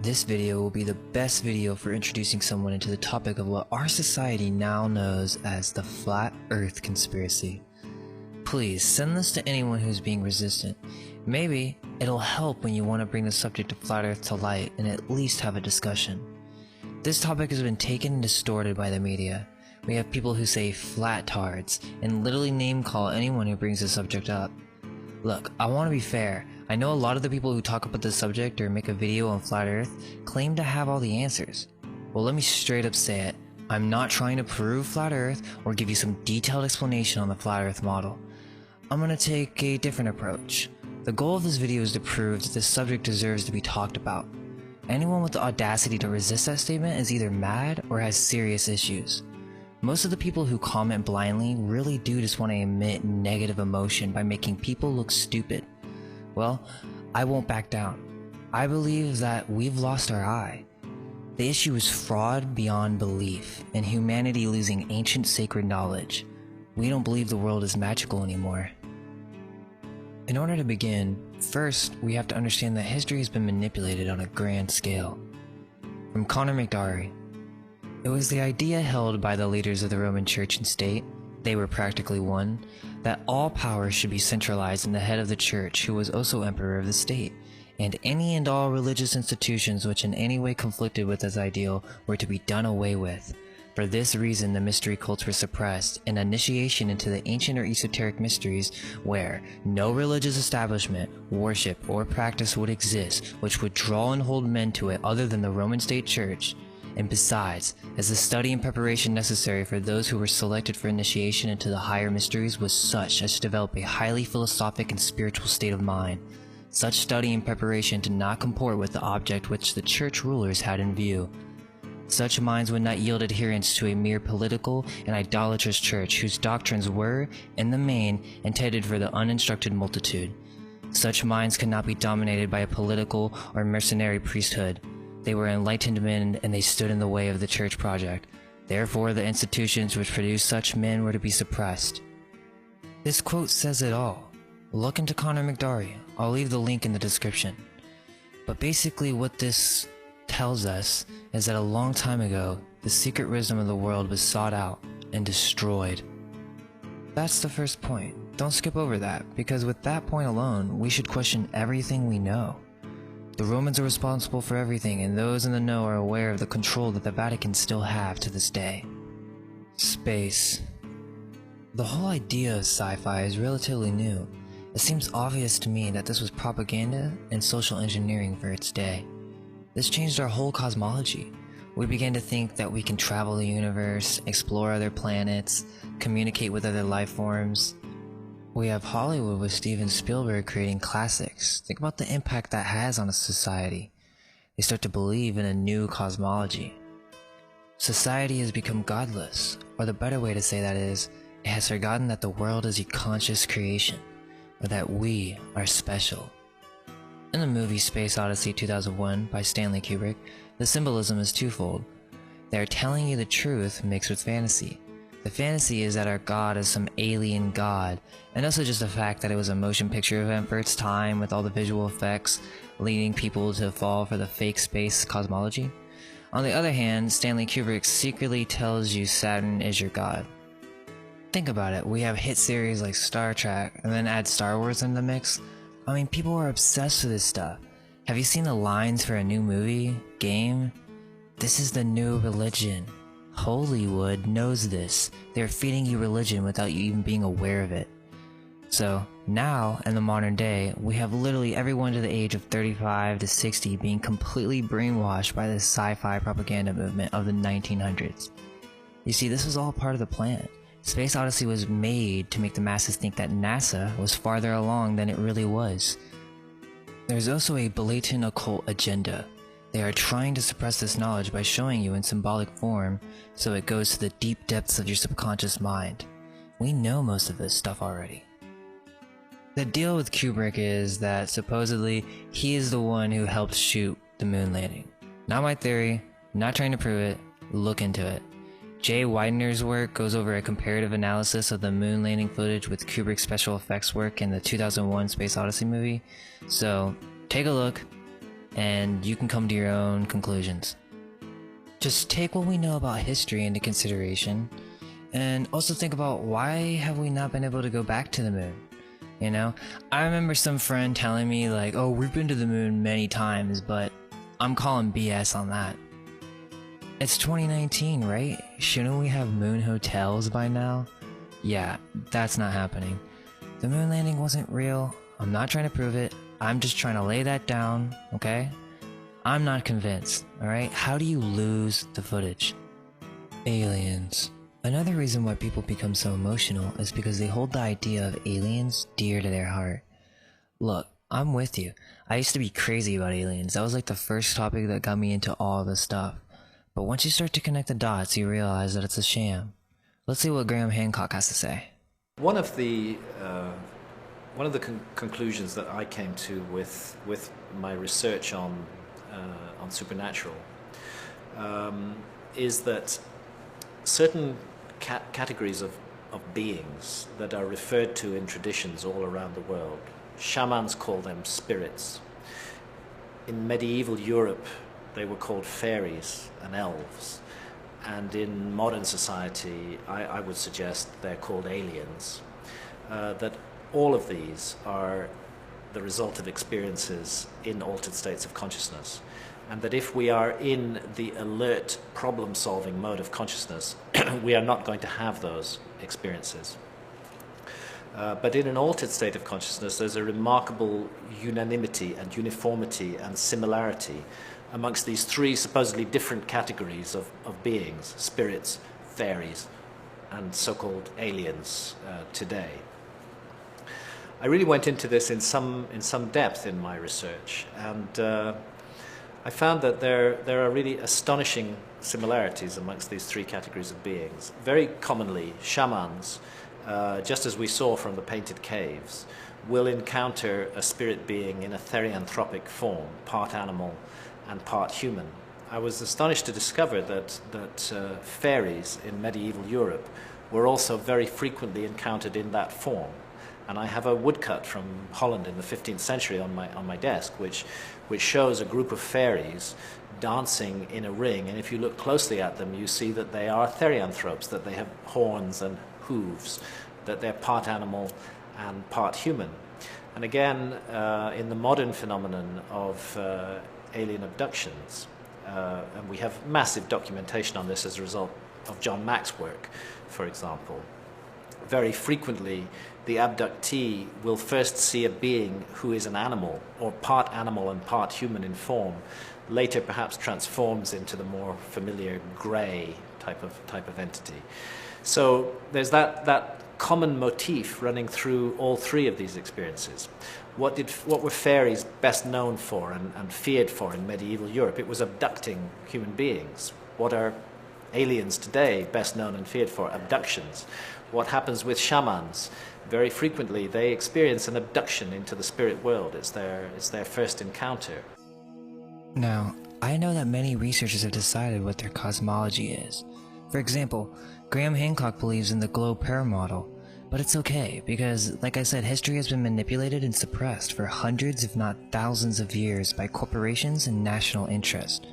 This video will be the best video for introducing someone into the topic of what our society now knows as the Flat Earth Conspiracy. Please send this to anyone who's being resistant. Maybe it'll help when you want to bring the subject of Flat Earth to light and at least have a discussion. This topic has been taken and distorted by the media. We have people who say flat tards and literally name call anyone who brings the subject up. Look, I want to be fair. I know a lot of the people who talk about this subject or make a video on Flat Earth claim to have all the answers. Well, let me straight up say it. I'm not trying to prove Flat Earth or give you some detailed explanation on the Flat Earth model. I'm going to take a different approach. The goal of this video is to prove that this subject deserves to be talked about. Anyone with the audacity to resist that statement is either mad or has serious issues. Most of the people who comment blindly really do just want to emit negative emotion by making people look stupid. Well, I won't back down. I believe that we've lost our eye. The issue is fraud beyond belief and humanity losing ancient sacred knowledge. We don't believe the world is magical anymore. In order to begin, first we have to understand that history has been manipulated on a grand scale. From Connor McDowry. It was the idea held by the leaders of the Roman Church and state, they were practically one, that all power should be centralized in the head of the church who was also emperor of the state, and any and all religious institutions which in any way conflicted with this ideal were to be done away with. For this reason the mystery cults were suppressed, and initiation into the ancient or esoteric mysteries where no religious establishment, worship, or practice would exist which would draw and hold men to it other than the Roman state church. And besides, as the study and preparation necessary for those who were selected for initiation into the higher mysteries was such as to develop a highly philosophic and spiritual state of mind, such study and preparation did not comport with the object which the church rulers had in view. Such minds would not yield adherence to a mere political and idolatrous church whose doctrines were, in the main, intended for the uninstructed multitude. Such minds could not be dominated by a political or mercenary priesthood. They were enlightened men and they stood in the way of the church project. Therefore, the institutions which produced such men were to be suppressed. This quote says it all. Look into Connor McDowry. I'll leave the link in the description. But basically what this tells us is that a long time ago, the secret wisdom of the world was sought out and destroyed. That's the first point. Don't skip over that, because with that point alone, we should question everything we know. The Romans are responsible for everything, and those in the know are aware of the control that the Vatican still have to this day. Space. The whole idea of sci-fi is relatively new. It seems obvious to me that this was propaganda and social engineering for its day. This changed our whole cosmology. We began to think that we can travel the universe, explore other planets, communicate with other life forms. We have Hollywood with Steven Spielberg creating classics. Think about the impact that has on a society. They start to believe in a new cosmology. Society has become godless, or the better way to say that is, it has forgotten that the world is a conscious creation, or that we are special. In the movie Space Odyssey 2001 by Stanley Kubrick, the symbolism is twofold. They are telling you the truth mixed with fantasy. The fantasy is that our god is some alien god, and also just the fact that it was a motion picture event for its time with all the visual effects leading people to fall for the fake space cosmology. On the other hand, Stanley Kubrick secretly tells you Saturn is your god. Think about it, we have hit series like Star Trek, and then add Star Wars in the mix. I mean, people are obsessed with this stuff. Have you seen the lines for a new movie, game? This is the new religion. Hollywood knows this. They're feeding you religion without you even being aware of it. So, now, in the modern day, we have literally everyone to the age of 35 to 60 being completely brainwashed by this sci-fi propaganda movement of the 1900s. You see, this was all part of the plan. Space Odyssey was made to make the masses think that NASA was farther along than it really was. There's also a blatant occult agenda. They are trying to suppress this knowledge by showing you in symbolic form, so it goes to the deep depths of your subconscious mind. We know most of this stuff already. The deal with Kubrick is that supposedly he is the one who helped shoot the moon landing. Not my theory, not trying to prove it, look into it. Jay Widener's work goes over a comparative analysis of the moon landing footage with Kubrick's special effects work in the 2001 Space Odyssey movie, so take a look. and you can come to your own conclusions. Just take what we know about history into consideration, and also think about why have we not been able to go back to the moon? You know, I remember some friend telling me like, oh, we've been to the moon many times, but I'm calling BS on that. It's 2019, right? Shouldn't we have moon hotels by now? Yeah, that's not happening. The moon landing wasn't real. I'm not trying to prove it. I'm just trying to lay that down, okay? I'm not convinced, alright? How do you lose the footage? Aliens. Another reason why people become so emotional is because they hold the idea of aliens dear to their heart. Look, I'm with you. I used to be crazy about aliens. That was like the first topic that got me into all this stuff. But once you start to connect the dots, you realize that it's a sham. Let's see what Graham Hancock has to say. One of the conclusions that I came to with my research on supernatural is that certain categories of beings that are referred to in traditions all around the world, shamans call them spirits. In medieval Europe, they were called fairies and elves. And in modern society, I would suggest they're called aliens. That all of these are the result of experiences in altered states of consciousness. And that if we are in the alert, problem-solving mode of consciousness, we are not going to have those experiences. But in an altered state of consciousness, there's a remarkable unanimity and uniformity and similarity amongst these three supposedly different categories of beings: spirits, fairies, and so-called aliens today. I really went into this in some depth in my research, and I found that there are really astonishing similarities amongst these three categories of beings. Very commonly, shamans, just as we saw from the painted caves, will encounter a spirit being in a therianthropic form, part animal and part human. I was astonished to discover that fairies in medieval Europe were also very frequently encountered in that form. And I have a woodcut from Holland in the 15th century on my desk, which shows a group of fairies dancing in a ring. And if you look closely at them, you see that they are therianthropes, that they have horns and hooves, that they're part animal and part human. And again, in the modern phenomenon of alien abductions, and we have massive documentation on this as a result of John Mack's work, for example. Very frequently, the abductee will first see a being who is an animal, or part animal and part human in form, later perhaps transforms into the more familiar grey type of entity. So there's that common motif running through all three of these experiences. What were fairies best known for and feared for in medieval Europe? It was abducting human beings. What are aliens today best known and feared for? Abductions. What happens with shamans? Very frequently they experience an abduction into the spirit world. It's their first encounter. Now, I know that many researchers have decided what their cosmology is. For example, Graham Hancock believes in the globe prayer model, but it's okay because, like I said, history has been manipulated and suppressed for hundreds if not thousands of years by corporations and national interest.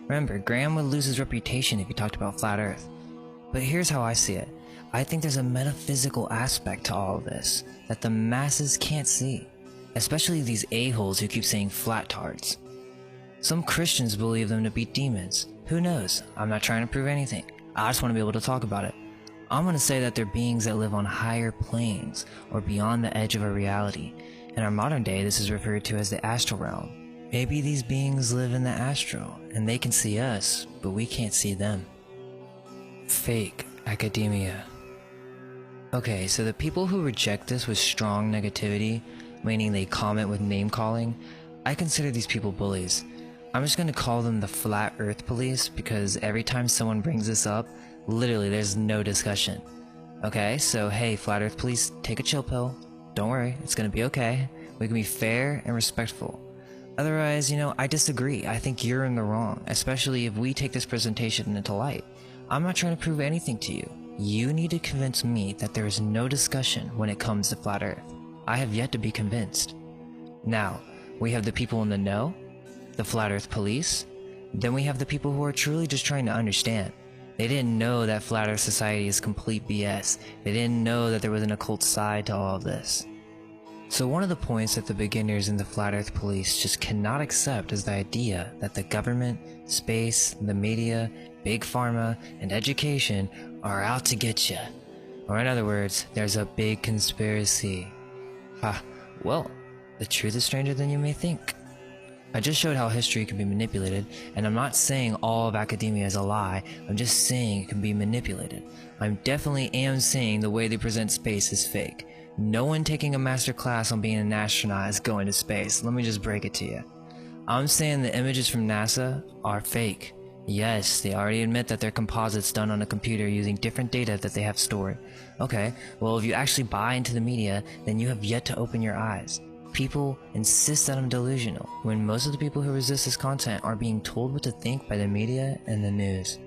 Remember, Graham would lose his reputation if he talked about flat Earth. But here's how I see it. I think there's a metaphysical aspect to all of this that the masses can't see, especially these a-holes who keep saying flat tards. Some Christians believe them to be demons. Who knows? I'm not trying to prove anything. I just want to be able to talk about it. I'm going to say that they're beings that live on higher planes or beyond the edge of our reality. In our modern day, this is referred to as the astral realm. Maybe these beings live in the astral and they can see us, but we can't see them. Fake academia. Okay, so the people who reject this with strong negativity, meaning they comment with name calling, I consider these people bullies. I'm just gonna call them the Flat Earth Police because every time someone brings this up, literally there's no discussion. Okay, so hey, Flat Earth Police, take a chill pill. Don't worry, it's gonna be okay. We can be fair and respectful. Otherwise, I disagree. I think you're in the wrong, especially if we take this presentation into light. I'm not trying to prove anything to you. You need to convince me that there is no discussion when it comes to Flat Earth. I have yet to be convinced. Now, we have the people in the know, The Flat Earth Police? Then we have the people who are truly just trying to understand. They didn't know that Flat Earth Society is complete BS. They didn't know that there was an occult side to all of this. So one of the points that the beginners in the Flat Earth Police just cannot accept is the idea that the government, space, the media, big pharma, and education are out to get you. Or in other words, there's a big conspiracy. Ha, well, the truth is stranger than you may think. I just showed how history can be manipulated, and I'm not saying all of academia is a lie, I'm just saying it can be manipulated. I definitely am saying the way they present space is fake. No one taking a master class on being an astronaut is going to space, let me just break it to you. I'm saying the images from NASA are fake. Yes, they already admit that they're composites done on a computer using different data that they have stored. Okay, well if you actually buy into the media, then you have yet to open your eyes. People insist that I'm delusional, when most of the people who resist this content are being told what to think by the media and the news.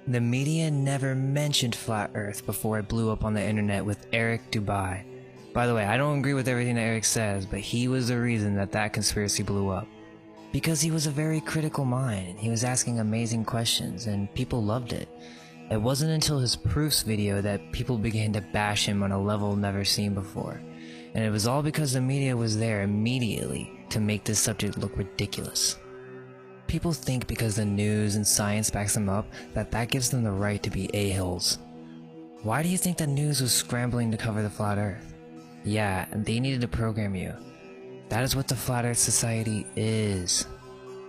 The media never mentioned Flat Earth before it blew up on the internet with Eric Dubai. By the way, I don't agree with everything that Eric says, but he was the reason that that conspiracy blew up. Because he was a very critical mind, and he was asking amazing questions, and people loved it. It wasn't until his proofs video that people began to bash him on a level never seen before. And it was all because the media was there immediately to make this subject look ridiculous. People think because the news and science backs them up that gives them the right to be a-holes. Why do you think the news was scrambling to cover the Flat Earth? Yeah, they needed to program you. That is what the Flat Earth Society is.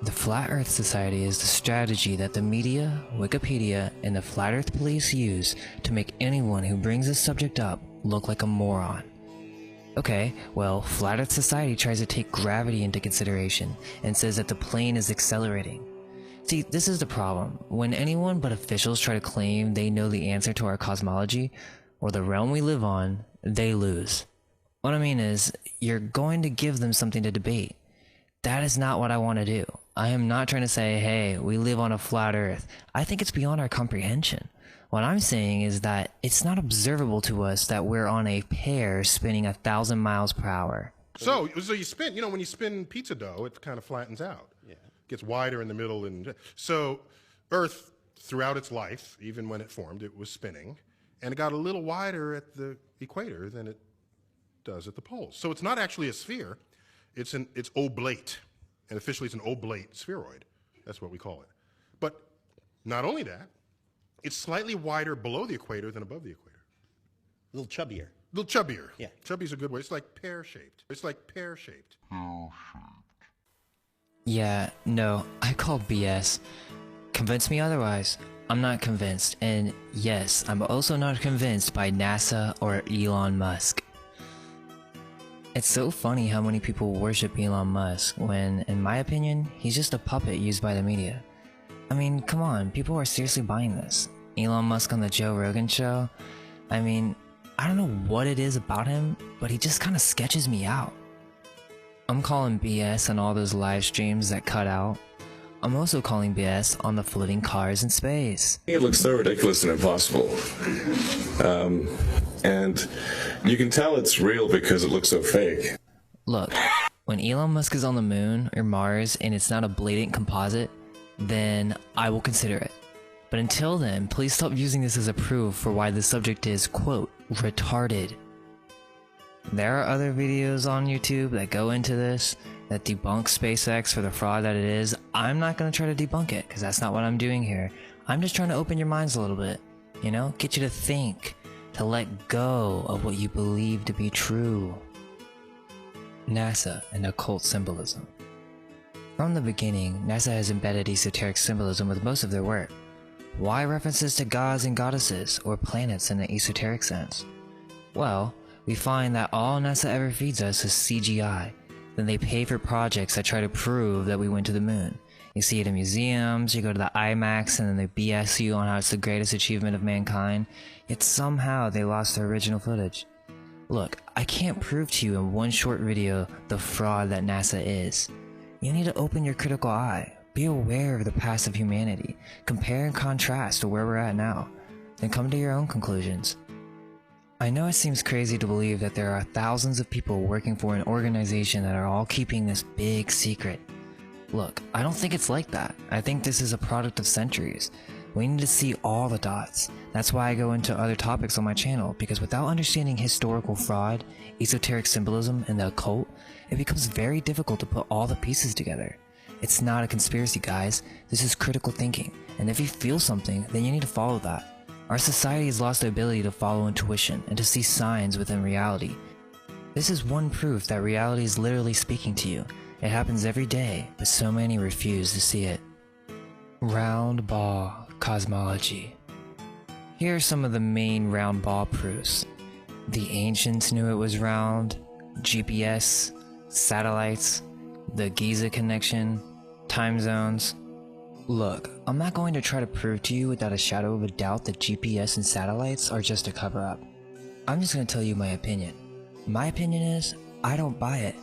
The Flat Earth Society is the strategy that the media, Wikipedia, and the Flat Earth Police use to make anyone who brings this subject up look like a moron. Okay, well, Flat Earth Society tries to take gravity into consideration and says that the plane is accelerating. See, this is the problem. When anyone but officials try to claim they know the answer to our cosmology, or the realm we live on, they lose. What I mean is, you're going to give them something to debate. That is not what I want to do. I am not trying to say, hey, we live on a flat earth. I think it's beyond our comprehension. What I'm saying is that it's not observable to us that we're on a pear spinning 1,000 miles per hour. So you spin, when you spin pizza dough, it kind of flattens out. Yeah. Gets wider in the middle. And so Earth, throughout its life, even when it formed, it was spinning. And it got a little wider at the equator than it does at the poles. So it's not actually a sphere. It's oblate. And officially it's an oblate spheroid. That's what we call it. But not only that, it's slightly wider below the equator than above the equator. A little chubbier. A little chubbier. Yeah. Chubby's a good way. It's like pear-shaped. Yeah, no, I call BS. Convince me otherwise. I'm not convinced. And yes, I'm also not convinced by NASA or Elon Musk. It's so funny how many people worship Elon Musk when, in my opinion, he's just a puppet used by the media. I mean, come on, people are seriously buying this. Elon Musk on the Joe Rogan show? I mean, I don't know what it is about him, but he just kind of sketches me out. I'm calling BS on all those live streams that cut out. I'm also calling BS on the floating cars in space. It looks so ridiculous and impossible. And you can tell it's real because it looks so fake. Look, when Elon Musk is on the moon or Mars and it's not a blatant composite, then I will consider it. But until then, please stop using this as a proof for why the subject is, quote, retarded. There are other videos on YouTube that go into this, that debunk SpaceX for the fraud that it is. I'm not going to try to debunk it, because that's not what I'm doing here. I'm just trying to open your minds a little bit, get you to think, to let go of what you believe to be true. NASA and occult symbolism. From the beginning, NASA has embedded esoteric symbolism with most of their work. Why references to gods and goddesses, or planets in an esoteric sense? Well, we find that all NASA ever feeds us is CGI. Then they pay for projects that try to prove that we went to the moon. You see it in museums, you go to the IMAX, and then they BS you on how it's the greatest achievement of mankind, yet somehow they lost their original footage. Look, I can't prove to you in one short video the fraud that NASA is. You need to open your critical eye, be aware of the past of humanity, compare and contrast to where we're at now, then come to your own conclusions. I know it seems crazy to believe that there are thousands of people working for an organization that are all keeping this big secret. Look, I don't think it's like that. I think this is a product of centuries. We need to see all the dots. That's why I go into other topics on my channel, because without understanding historical fraud, esoteric symbolism, and the occult, it becomes very difficult to put all the pieces together. It's not a conspiracy, guys. This is critical thinking, and if you feel something, then you need to follow that. Our society has lost the ability to follow intuition and to see signs within reality. This is one proof that reality is literally speaking to you. It happens every day, but so many refuse to see it. Round ball cosmology. Here are some of the main round ball proofs. The ancients knew it was round, GPS, satellites, the Giza connection, time zones. Look, I'm not going to try to prove to you without a shadow of a doubt that GPS and satellites are just a cover-up. I'm just going to tell you my opinion. My opinion is, I don't buy it.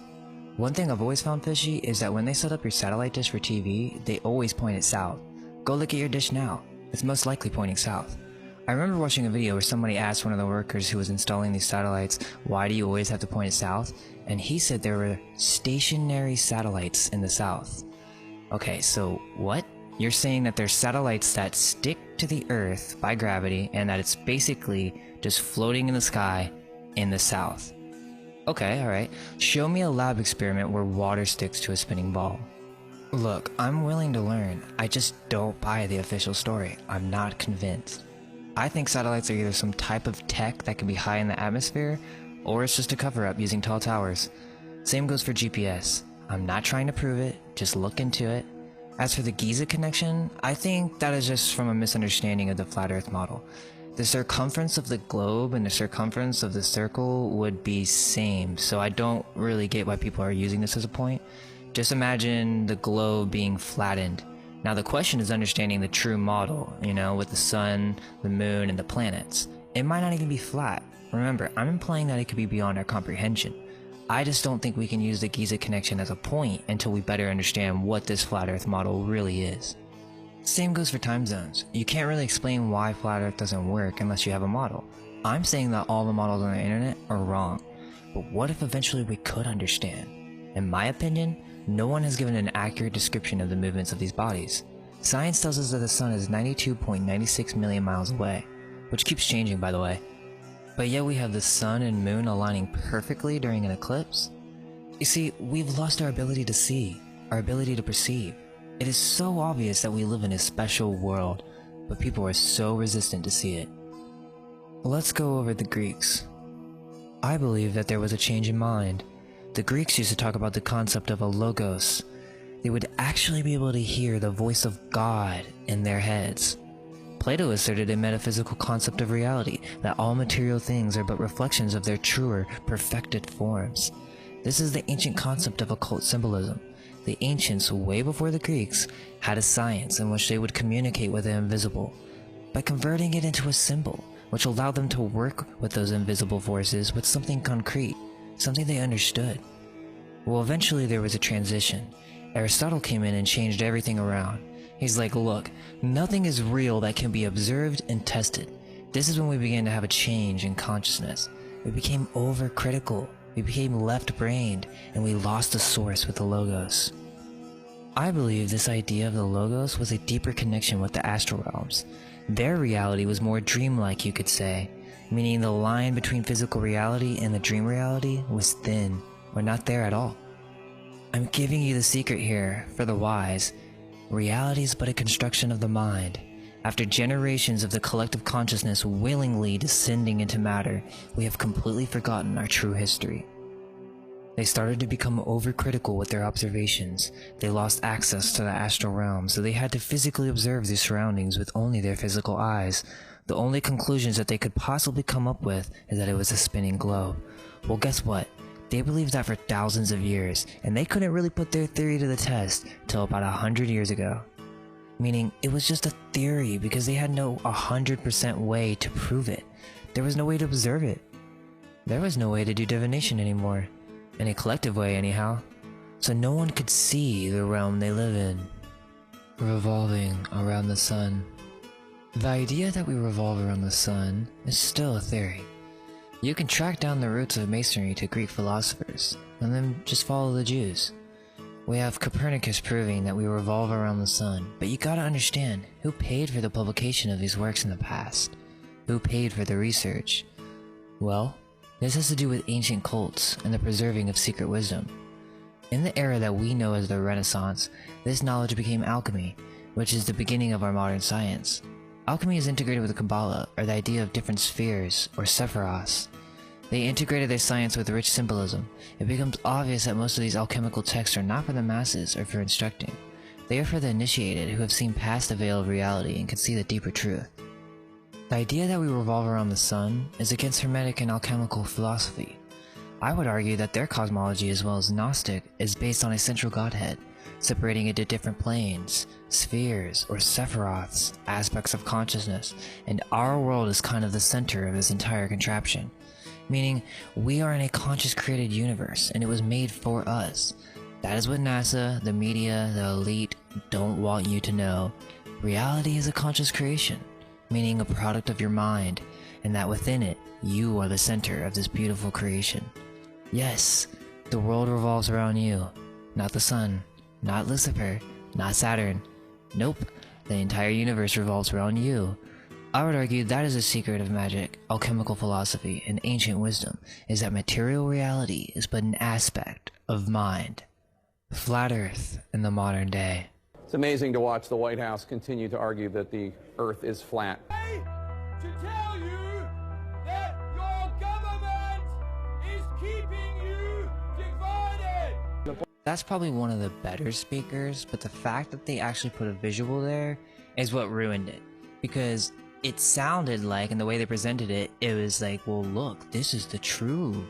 One thing I've always found fishy is that when they set up your satellite dish for TV, they always point it south. Go look at your dish now. It's most likely pointing south. I remember watching a video where somebody asked one of the workers who was installing these satellites, why do you always have to point it south? And he said there were stationary satellites in the south. Okay, so what? You're saying that there's satellites that stick to the Earth by gravity and that it's basically just floating in the sky in the south. Okay, alright. Show me a lab experiment where water sticks to a spinning ball. Look, I'm willing to learn. I just don't buy the official story. I'm not convinced. I think satellites are either some type of tech that can be high in the atmosphere, or it's just a cover-up using tall towers. Same goes for GPS. I'm not trying to prove it, just look into it. As for the Giza connection, I think that is just from a misunderstanding of the flat Earth model. The circumference of the globe and the circumference of the circle would be same, so I don't really get why people are using this as a point. Just imagine the globe being flattened. Now the question is understanding the true model, with the sun, the moon, and the planets. It might not even be flat. Remember, I'm implying that it could be beyond our comprehension. I just don't think we can use the Giza connection as a point until we better understand what this flat Earth model really is. Same goes for time zones. You can't really explain why flat Earth doesn't work unless you have a model. I'm saying that all the models on the internet are wrong. But what if eventually we could understand? In my opinion, no one has given an accurate description of the movements of these bodies. Science tells us that the sun is 92.96 million miles away, which keeps changing by the way. But yet we have the sun and moon aligning perfectly during an eclipse. You see, we've lost our ability to see, our ability to perceive. It is so obvious that we live in a special world, but people are so resistant to see it. Let's go over the Greeks. I believe that there was a change in mind. The Greeks used to talk about the concept of a logos. They would actually be able to hear the voice of God in their heads. Plato asserted a metaphysical concept of reality, that all material things are but reflections of their truer, perfected forms. This is the ancient concept of occult symbolism. The ancients, way before the Greeks, had a science in which they would communicate with the invisible, by converting it into a symbol, which allowed them to work with those invisible forces with something concrete, something they understood. Well, eventually there was a transition. Aristotle came in and changed everything around. He's like, look, nothing is real that can be observed and tested. This is when we began to have a change in consciousness. We became overcritical, we became left-brained, and we lost the source with the logos. I believe this idea of the logos was a deeper connection with the astral realms. Their reality was more dreamlike, you could say, meaning the line between physical reality and the dream reality was thin, or not there at all. I'm giving you the secret here, for the wise. Reality is but a construction of the mind. After generations of the collective consciousness willingly descending into matter, we have completely forgotten our true history. They started to become overcritical with their observations. They lost access to the astral realm, so they had to physically observe their surroundings with only their physical eyes. The only conclusions that they could possibly come up with is that it was a spinning globe. Well, guess what? They believed that for thousands of years, and they couldn't really put their theory to the test till about 100 years ago. Meaning, it was just a theory because they had no 100% way to prove it. There was no way to observe it. There was no way to do divination anymore. In a collective way, anyhow. So no one could see the realm they live in. Revolving around the sun. The idea that we revolve around the sun is still a theory. You can track down the roots of masonry to Greek philosophers, and then just follow the Jews. We have Copernicus proving that we revolve around the sun, but you gotta understand, who paid for the publication of these works in the past? Who paid for the research? Well, this has to do with ancient cults and the preserving of secret wisdom. In the era that we know as the Renaissance, this knowledge became alchemy, which is the beginning of our modern science. Alchemy is integrated with the Kabbalah, or the idea of different spheres, or sephiroths. They integrated their science with rich symbolism. It becomes obvious that most of these alchemical texts are not for the masses or for instructing. They are for the initiated who have seen past the veil of reality and can see the deeper truth. The idea that we revolve around the sun is against Hermetic and alchemical philosophy. I would argue that their cosmology, as well as Gnostic, is based on a central godhead, separating into different planes, spheres, or sephiroths, aspects of consciousness, and our world is kind of the center of this entire contraption. Meaning, we are in a conscious created universe, and it was made for us. That is what NASA, the media, the elite don't want you to know. Reality is a conscious creation, meaning a product of your mind, and that within it, you are the center of this beautiful creation. Yes, the world revolves around you, not the sun, not Lucifer, not Saturn. Nope, the entire universe revolves around you. I would argue that is the secret of magic, alchemical philosophy, and ancient wisdom, is that material reality is but an aspect of mind. Flat Earth in the modern day. It's amazing to watch the White House continue to argue that the Earth is flat. To tell you that your government is keeping you divided. That's probably one of the better speakers, but the fact that they actually put a visual there is what ruined it. Because it sounded like, and the way they presented it, it was like, well look, this is the true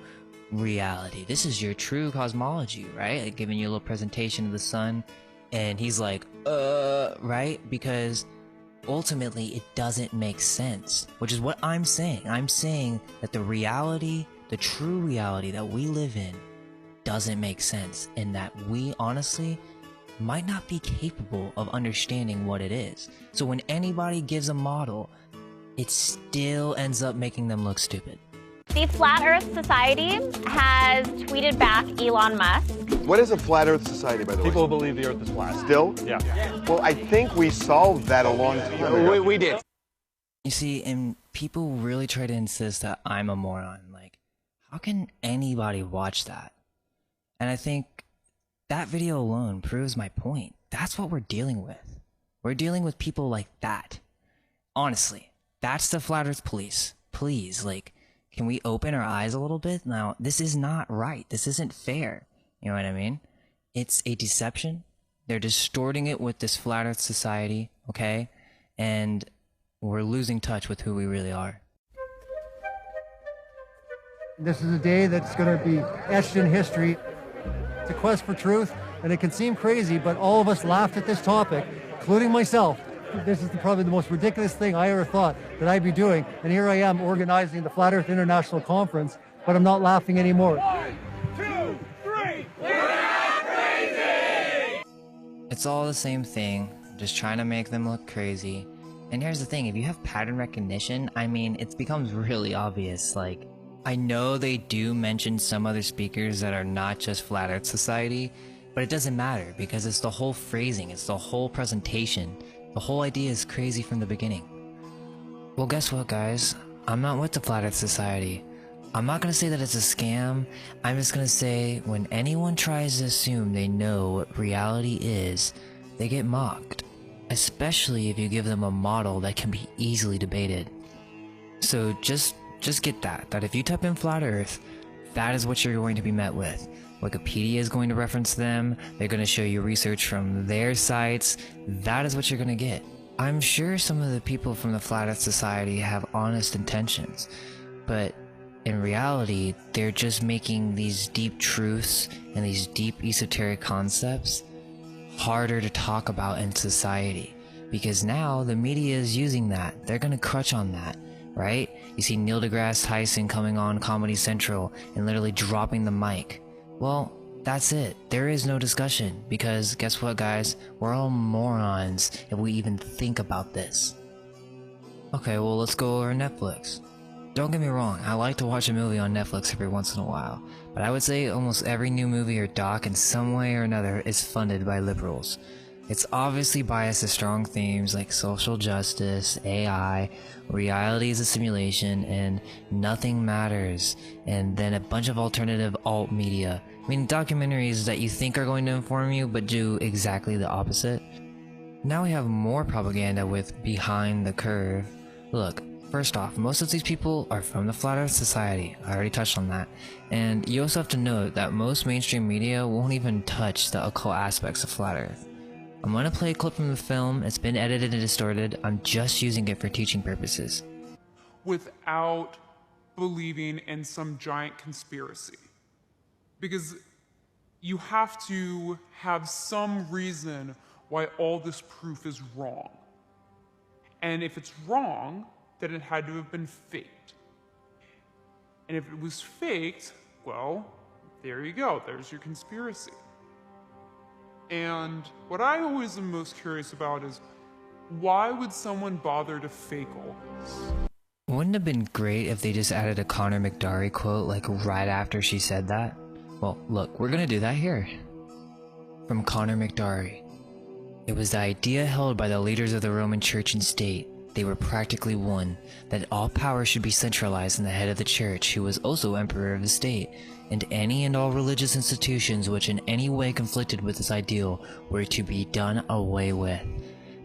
reality. This is your true cosmology, right? Like giving you a little presentation of the sun, and he's like, right? Because ultimately it doesn't make sense, which is what I'm saying. I'm saying that the reality, the true reality that we live in doesn't make sense, and that we honestly might not be capable of understanding what it is. So when anybody gives a model, it still ends up making them look stupid. The Flat Earth Society has tweeted back Elon Musk. What is a Flat Earth Society, by the way? People who believe the Earth is flat. Still? Yeah. Well, I think we solved that a long time ago. We did. You see, and people really try to insist that I'm a moron. Like, how can anybody watch that? And I think that video alone proves my point. That's what we're dealing with. We're dealing with people like that. Honestly, that's the Flat Earth police. Please, like, can we open our eyes a little bit? Now, this is not right. This isn't fair. You know what I mean? It's a deception. They're distorting it with this Flat Earth Society, okay? And we're losing touch with who we really are. This is a day that's going to be etched in history. It's a quest for truth, and it can seem crazy, but all of us laughed at this topic, including myself. This is probably the most ridiculous thing I ever thought that I'd be doing, and here I am organizing the Flat Earth International Conference, but I'm not laughing anymore. 1, 2, 3. We're not crazy! It's all the same thing, just trying to make them look crazy. And here's the thing, if you have pattern recognition, I mean, it becomes really obvious. Like, I know they do mention some other speakers that are not just Flat Earth Society, but it doesn't matter because it's the whole phrasing, it's the whole presentation. The whole idea is crazy from the beginning. Well, guess what, guys? I'm not with the Flat Earth Society. I'm not gonna say that it's a scam. I'm just gonna say when anyone tries to assume they know what reality is, they get mocked. Especially if you give them a model that can be easily debated. So just get that if you type in Flat Earth, that is what you're going to be met with. Wikipedia is going to reference them, they're going to show you research from their sites, that is what you're going to get. I'm sure some of the people from the Flat Earth Society have honest intentions, but in reality, they're just making these deep truths and these deep esoteric concepts harder to talk about in society. Because now the media is using that, they're going to crutch on that, right? You see Neil deGrasse Tyson coming on Comedy Central and literally dropping the mic. Well, that's it. There is no discussion because guess what, guys? We're all morons if we even think about this. Okay, well, let's go over Netflix. Don't get me wrong, I like to watch a movie on Netflix every once in a while, but I would say almost every new movie or doc in some way or another is funded by liberals. It's obviously biased to strong themes like social justice, AI, reality is a simulation, and nothing matters, and then a bunch of alternative alt media. I mean, documentaries that you think are going to inform you but do exactly the opposite. Now we have more propaganda with Behind the Curve. Look, first off, most of these people are from the Flat Earth Society. I already touched on that. And you also have to note that most mainstream media won't even touch the occult aspects of Flat Earth. I'm gonna play a clip from the film. It's been edited and distorted. I'm just using it for teaching purposes. Without believing in some giant conspiracy. Because you have to have some reason why all this proof is wrong. And if it's wrong, then it had to have been faked. And if it was faked, well, there you go, there's your conspiracy. And what I always am most curious about is, why would someone bother to fake all this? Wouldn't it have been great if they just added a Connor McDarry quote like right after she said that? Well, look, we're gonna do that here. From Connor McDarry. It was the idea held by the leaders of the Roman Church and state, they were practically one, that all power should be centralized in the head of the church, who was also emperor of the state, and any and all religious institutions which in any way conflicted with this ideal were to be done away with.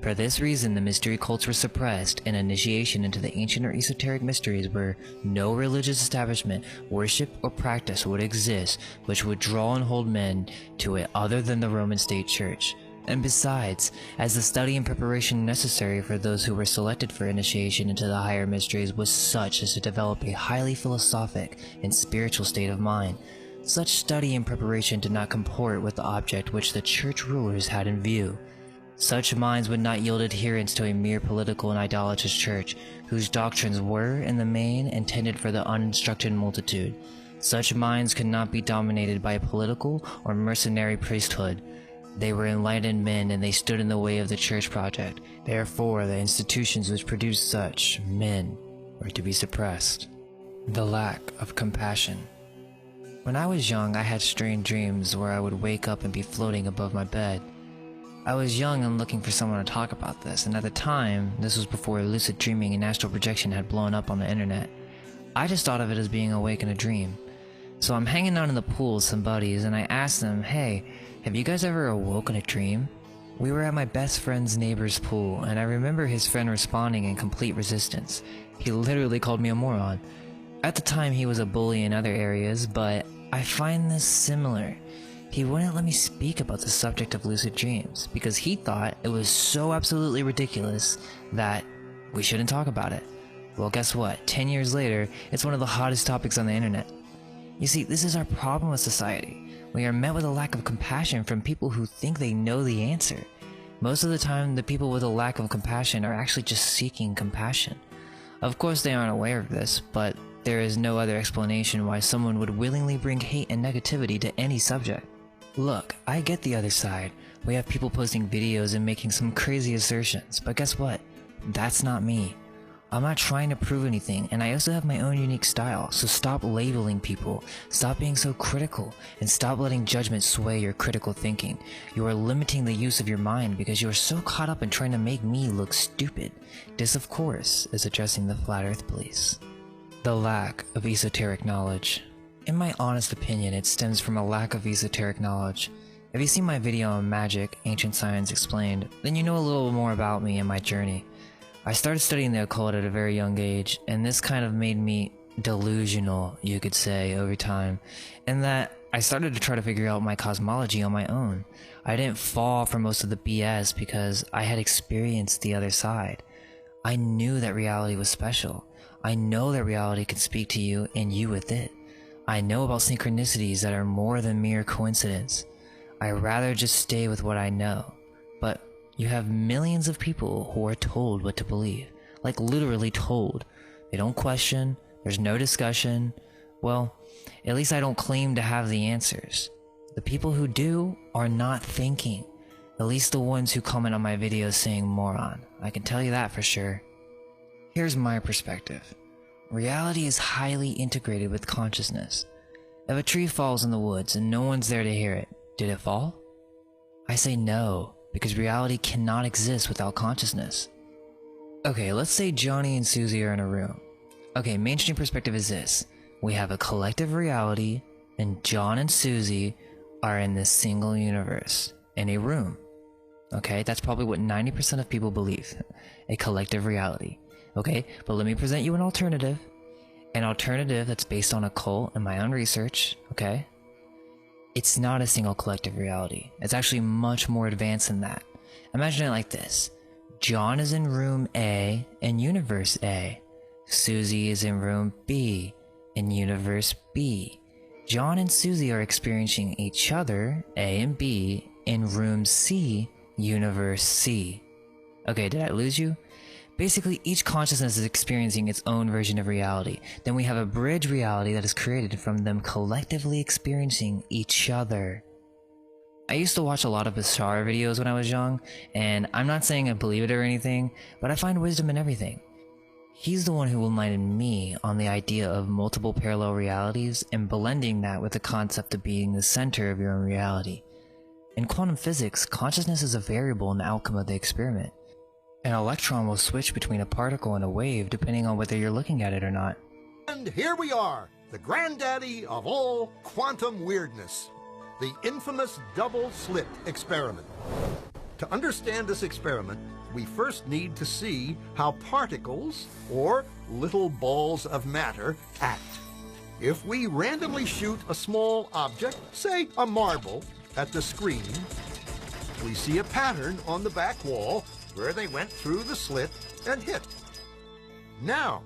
For this reason, the mystery cults were suppressed, and initiation into the ancient or esoteric mysteries where no religious establishment, worship, or practice would exist which would draw and hold men to it other than the Roman state church. And besides, as the study and preparation necessary for those who were selected for initiation into the higher mysteries was such as to develop a highly philosophic and spiritual state of mind, such study and preparation did not comport with the object which the church rulers had in view. Such minds would not yield adherence to a mere political and idolatrous church, whose doctrines were, in the main, intended for the uninstructed multitude. Such minds could not be dominated by a political or mercenary priesthood. They were enlightened men, and they stood in the way of the church project. Therefore, the institutions which produced such men were to be suppressed. The lack of compassion. When I was young, I had strange dreams where I would wake up and be floating above my bed. I was young and looking for someone to talk about this, and at the time, this was before lucid dreaming and astral projection had blown up on the internet. I just thought of it as being awake in a dream. So I'm hanging out in the pool with some buddies, and I asked them, hey, have you guys ever awoke in a dream? We were at my best friend's neighbor's pool, and I remember his friend responding in complete resistance. He literally called me a moron. At the time, he was a bully in other areas, but I find this similar. He wouldn't let me speak about the subject of lucid dreams, because he thought it was so absolutely ridiculous that we shouldn't talk about it. Well, guess what? 10 years later, it's one of the hottest topics on the internet. You see, this is our problem with society. We are met with a lack of compassion from people who think they know the answer. Most of the time, the people with a lack of compassion are actually just seeking compassion. Of course, they aren't aware of this, but there is no other explanation why someone would willingly bring hate and negativity to any subject. Look, I get the other side. We have people posting videos and making some crazy assertions, but guess what? That's not me. I'm not trying to prove anything, and I also have my own unique style, so stop labeling people, stop being so critical, and stop letting judgment sway your critical thinking. You are limiting the use of your mind because you are so caught up in trying to make me look stupid. This, of course, is addressing the Flat Earth Police. The lack of esoteric knowledge. In my honest opinion, it stems from a lack of esoteric knowledge. If you see my video on magic, ancient science explained, then you know a little more about me and my journey. I started studying the occult at a very young age, and this kind of made me delusional, you could say, over time, in that I started to try to figure out my cosmology on my own. I didn't fall for most of the BS because I had experienced the other side. I knew that reality was special. I know that reality can speak to you and you with it. I know about synchronicities that are more than mere coincidence. I'd rather just stay with what I know. But you have millions of people who are told what to believe. Like literally told. They don't question, there's no discussion. Well, at least I don't claim to have the answers. The people who do are not thinking. At least the ones who comment on my videos saying moron. I can tell you that for sure. Here's my perspective. Reality is highly integrated with consciousness. If a tree falls in the woods and no one's there to hear it, did it fall? I say no, because reality cannot exist without consciousness. Okay, let's say Johnny and Susie are in a room. Okay, mainstream perspective is this. We have a collective reality, and John and Susie are in this single universe, in a room. Okay, that's probably what 90% of people believe. A collective reality. Okay, but let me present you an alternative. An alternative that's based on occult and my own research, okay? It's not a single collective reality. It's actually much more advanced than that. Imagine it like this. John is in room A in universe A. Susie is in room B in universe B. John and Susie are experiencing each other, A and B, in room C, universe C. Okay, did I lose you? Basically, each consciousness is experiencing its own version of reality. Then we have a bridge reality that is created from them collectively experiencing each other. I used to watch a lot of Bashar videos when I was young, and I'm not saying I believe it or anything, but I find wisdom in everything. He's the one who enlightened me on the idea of multiple parallel realities and blending that with the concept of being the center of your own reality. In quantum physics, consciousness is a variable in the outcome of the experiment. An electron will switch between a particle and a wave depending on whether you're looking at it or not. And here we are, the granddaddy of all quantum weirdness, the infamous double-slit experiment. To understand this experiment, we first need to see how particles, or little balls of matter, act. If we randomly shoot a small object, say a marble, at the screen, we see a pattern on the back wall where they went through the slit and hit. Now,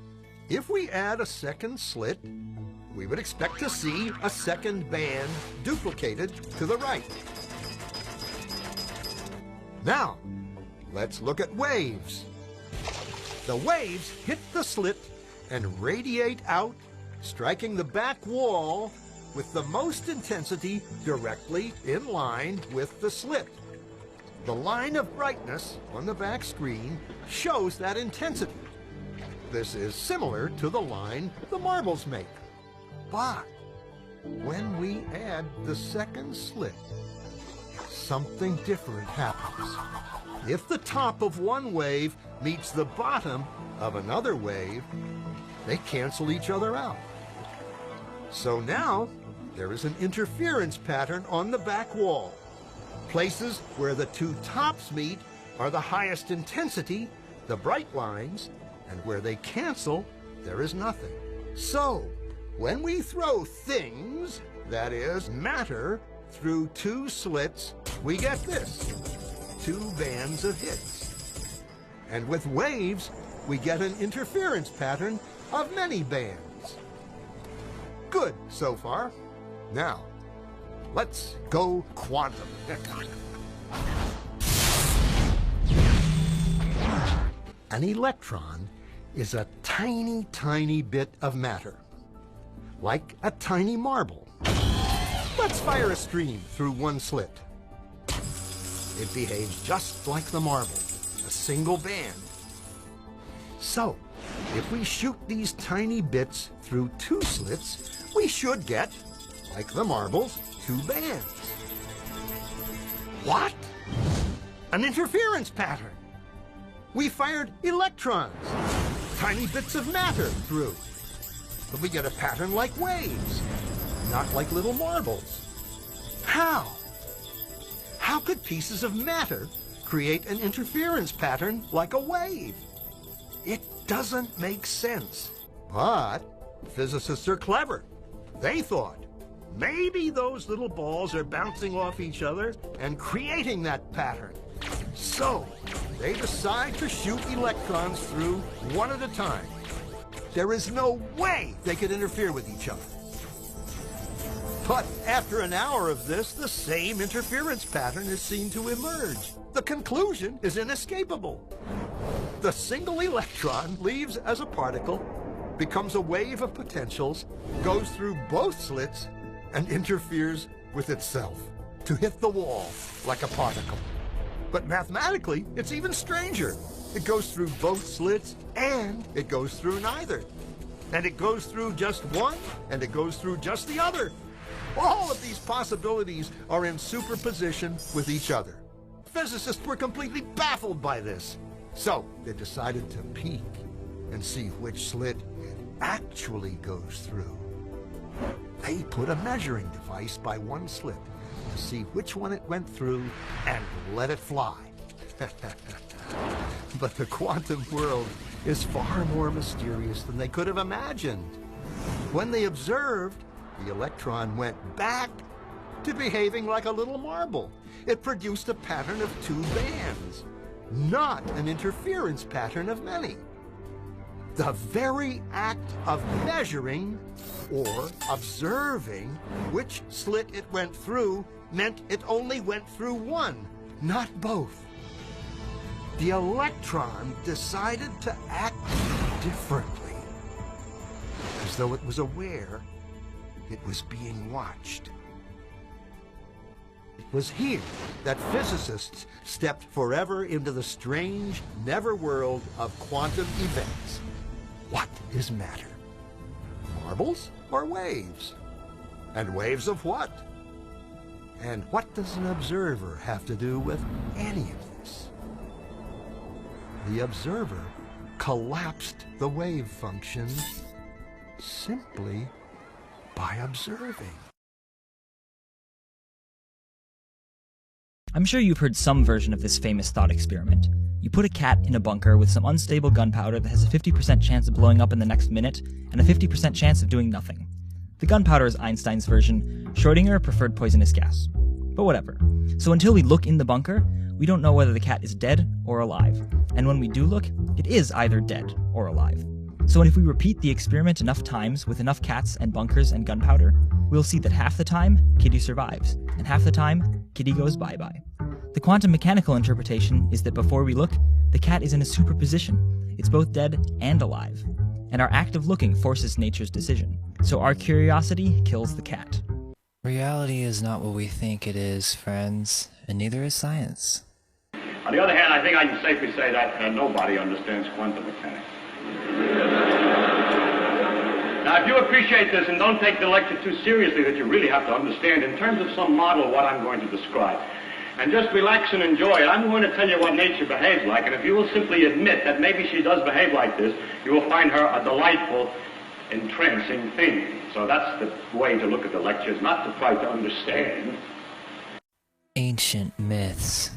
if we add a second slit, we would expect to see a second band duplicated to the right. Now, let's look at waves. The waves hit the slit and radiate out, striking the back wall with the most intensity directly in line with the slit. The line of brightness on the back screen shows that intensity. This is similar to the line the marbles make. But when we add the second slit, something different happens. If the top of one wave meets the bottom of another wave, they cancel each other out. So now there is an interference pattern on the back wall. Places where the two tops meet are the highest intensity, the bright lines, and where they cancel, there is nothing. So, when we throw things, that is, matter, through two slits, we get this, two bands of hits. And with waves, we get an interference pattern of many bands. Good so far. Now, let's go quantum. An electron is a tiny, tiny bit of matter, like a tiny marble. Let's fire a stream through one slit. It behaves just like the marble, a single band. So, if we shoot these tiny bits through two slits, we should get, like the marbles, two bands. What? An interference pattern. We fired electrons, tiny bits of matter through. But we get a pattern like waves, not like little marbles. How? How could pieces of matter create an interference pattern like a wave? It doesn't make sense. But physicists are clever. They thought, maybe those little balls are bouncing off each other and creating that pattern. So, they decide to shoot electrons through one at a time. There is no way they could interfere with each other. But after an hour of this, the same interference pattern is seen to emerge. The conclusion is inescapable. The single electron leaves as a particle, becomes a wave of potentials, goes through both slits, and interferes with itself to hit the wall like a particle. But mathematically, it's even stranger. It goes through both slits and it goes through neither. and it goes through just one, and it goes through just the other. All of these possibilities are in superposition with each other. Physicists were completely baffled by this. So they decided to peek and see which slit it actually goes through. They put a measuring device by one slit to see which one it went through and let it fly. But the quantum world is far more mysterious than they could have imagined. When they observed, the electron went back to behaving like a little marble. It produced a pattern of 2 bands, not an interference pattern of many. The very act of measuring or observing which slit it went through meant it only went through one, not both. The electron decided to act differently, as though it was aware it was being watched. It was here that physicists stepped forever into the strange, never-world of quantum events. What is matter? Marbles or waves? And waves of what? And what does an observer have to do with any of this? The observer collapsed the wave function simply by observing. I'm sure you've heard some version of this famous thought experiment. You put a cat in a bunker with some unstable gunpowder that has a 50% chance of blowing up in the next minute, and a 50% chance of doing nothing. The gunpowder is Einstein's version. Schrödinger preferred poisonous gas. But whatever. So until we look in the bunker, we don't know whether the cat is dead or alive. And when we do look, it is either dead or alive. So if we repeat the experiment enough times with enough cats and bunkers and gunpowder, we'll see that half the time, Kitty survives, and half the time, Kitty goes bye-bye. The quantum mechanical interpretation is that before we look, the cat is in a superposition. It's both dead and alive. And our act of looking forces nature's decision. So our curiosity kills the cat. Reality is not what we think it is, friends, and neither is science. On the other hand, I think I can safely say that nobody understands quantum mechanics. Now, if you appreciate this and don't take the lecture too seriously, that you really have to understand in terms of some model what I'm going to describe, and just relax and enjoy it, I'm going to tell you what nature behaves like, and if you will simply admit that maybe she does behave like this, you will find her a delightful, entrancing thing. So that's the way to look at the lectures, not to try to understand. Ancient myths.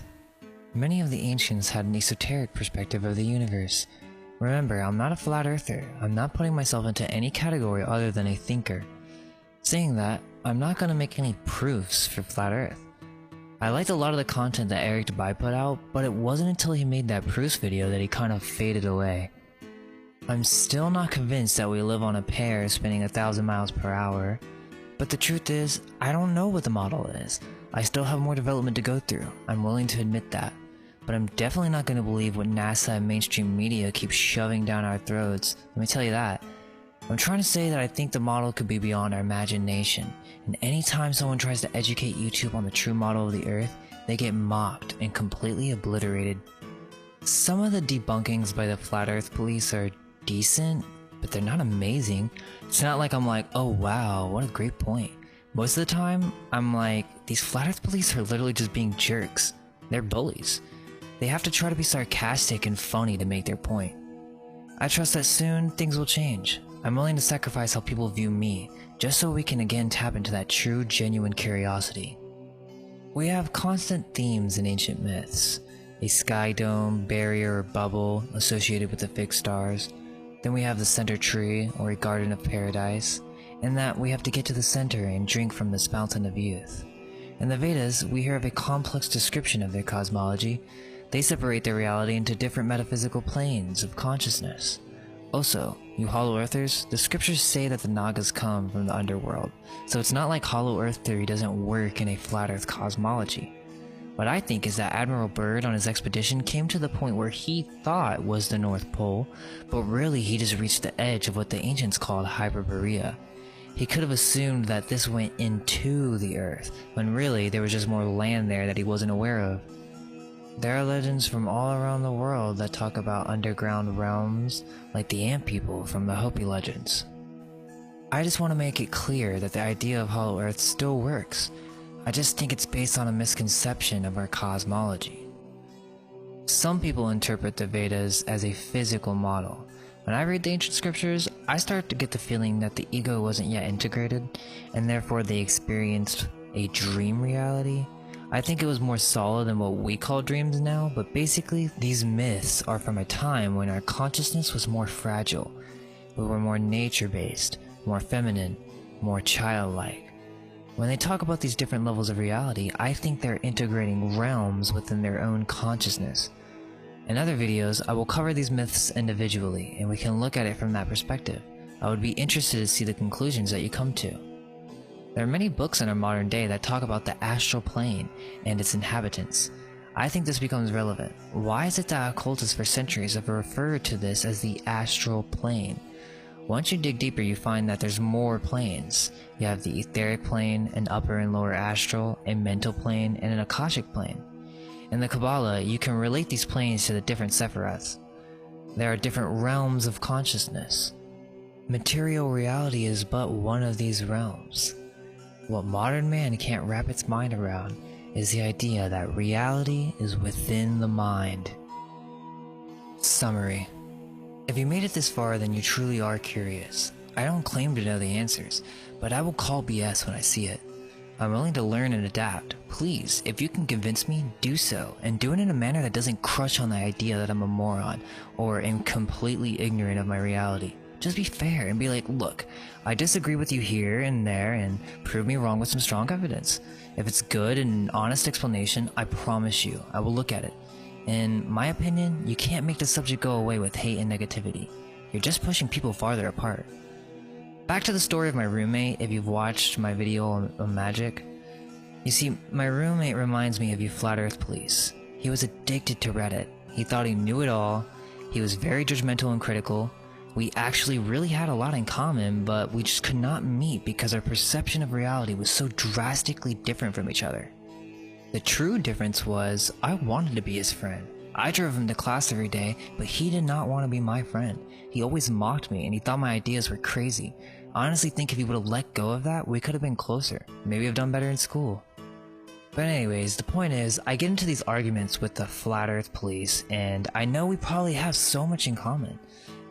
Many of the ancients had an esoteric perspective of the universe. Remember, I'm not a flat earther. I'm not putting myself into any category other than a thinker. Saying that, I'm not going to make any proofs for flat earth. I liked a lot of the content that Eric Dubai put out, but it wasn't until he made that proofs video that he kind of faded away. I'm still not convinced that we live on a pear spinning 1,000 miles per hour, but the truth is, I don't know what the model is. I still have more development to go through. I'm willing to admit that. But I'm definitely not going to believe what NASA and mainstream media keep shoving down our throats. Let me tell you that. I'm trying to say that I think the model could be beyond our imagination, and anytime someone tries to educate YouTube on the true model of the Earth, they get mocked and completely obliterated. Some of the debunkings by the Flat Earth police are decent, but they're not amazing. It's not like I'm like, oh wow, what a great point. Most of the time, I'm like, these Flat Earth police are literally just being jerks. They're bullies. They have to try to be sarcastic and funny to make their point. I trust that soon, things will change. I'm willing to sacrifice how people view me, just so we can again tap into that true, genuine curiosity. We have constant themes in ancient myths. A sky dome, barrier, or bubble associated with the fixed stars. Then we have the center tree, or a garden of paradise, and that we have to get to the center and drink from this fountain of youth. In the Vedas, we hear of a complex description of their cosmology. They separate their reality into different metaphysical planes of consciousness. Also, you Hollow Earthers, the scriptures say that the Nagas come from the underworld, so it's not like Hollow Earth theory doesn't work in a flat Earth cosmology. What I think is that Admiral Byrd on his expedition came to the point where he thought was the North Pole, but really he just reached the edge of what the ancients called Hyperborea. He could have assumed that this went into the Earth, when really there was just more land there that he wasn't aware of. There are legends from all around the world that talk about underground realms, like the Ant People from the Hopi legends. I just want to make it clear that the idea of Hollow Earth still works. I just think it's based on a misconception of our cosmology. Some people interpret the Vedas as a physical model. When I read the ancient scriptures, I start to get the feeling that the ego wasn't yet integrated, and therefore they experienced a dream reality. I think it was more solid than what we call dreams now, but basically these myths are from a time when our consciousness was more fragile. We were more nature-based, more feminine, more childlike. When they talk about these different levels of reality, I think they're integrating realms within their own consciousness. In other videos, I will cover these myths individually, and we can look at it from that perspective. I would be interested to see the conclusions that you come to. There are many books in our modern day that talk about the astral plane and its inhabitants. I think this becomes relevant. Why is it that occultists for centuries have referred to this as the astral plane? Once you dig deeper, you find that there's more planes. You have the etheric plane, an upper and lower astral, a mental plane, and an akashic plane. In the Kabbalah, you can relate these planes to the different sephiroths. There are different realms of consciousness. Material reality is but one of these realms. What modern man can't wrap its mind around is the idea that reality is within the mind. Summary. If you made it this far, then you truly are curious. I don't claim to know the answers, but I will call BS when I see it. I'm willing to learn and adapt. Please, if you can convince me, do so, and do it in a manner that doesn't crush on the idea that I'm a moron, or am completely ignorant of my reality. Just be fair and be like, look, I disagree with you here and there, and prove me wrong with some strong evidence. If it's good and an honest explanation, I promise you, I will look at it. In my opinion, you can't make the subject go away with hate and negativity. You're just pushing people farther apart. Back to the story of my roommate, if you've watched my video on magic. You see, my roommate reminds me of you Flat Earth Police. He was addicted to Reddit. He thought he knew it all. He was very judgmental and critical. We actually really had a lot in common, but we just could not meet because our perception of reality was so drastically different from each other. The true difference was, I wanted to be his friend. I drove him to class every day, but he did not want to be my friend. He always mocked me, and he thought my ideas were crazy. I honestly think if he would have let go of that, we could have been closer. Maybe have done better in school. But anyways, the point is, I get into these arguments with the Flat Earth Police, and I know we probably have so much in common.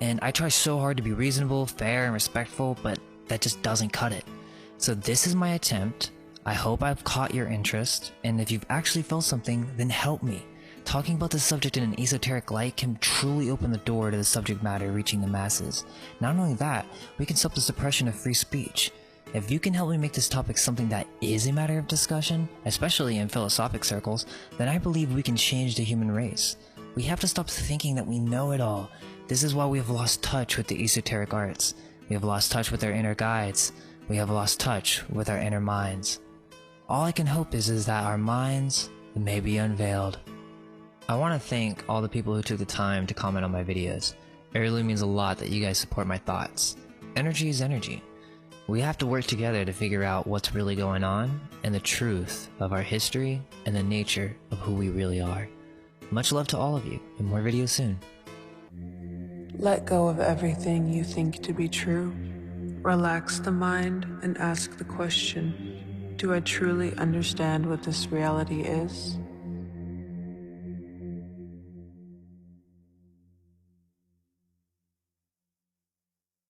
And I try so hard to be reasonable, fair, and respectful, but that just doesn't cut it. So this is my attempt. I hope I've caught your interest, and if you've actually felt something, then help me. Talking about this subject in an esoteric light can truly open the door to the subject matter reaching the masses. Not only that, we can stop the suppression of free speech. If you can help me make this topic something that is a matter of discussion, especially in philosophic circles, then I believe we can change the human race. We have to stop thinking that we know it all. This is why we have lost touch with the esoteric arts. We have lost touch with our inner guides. We have lost touch with our inner minds. All I can hope is that our minds may be unveiled. I want to thank all the people who took the time to comment on my videos. It really means a lot that you guys support my thoughts. Energy is energy. We have to work together to figure out what's really going on and the truth of our history and the nature of who we really are. Much love to all of you, and more videos soon. Let go of everything you think to be true. Relax the mind and ask the question, do I truly understand what this reality is?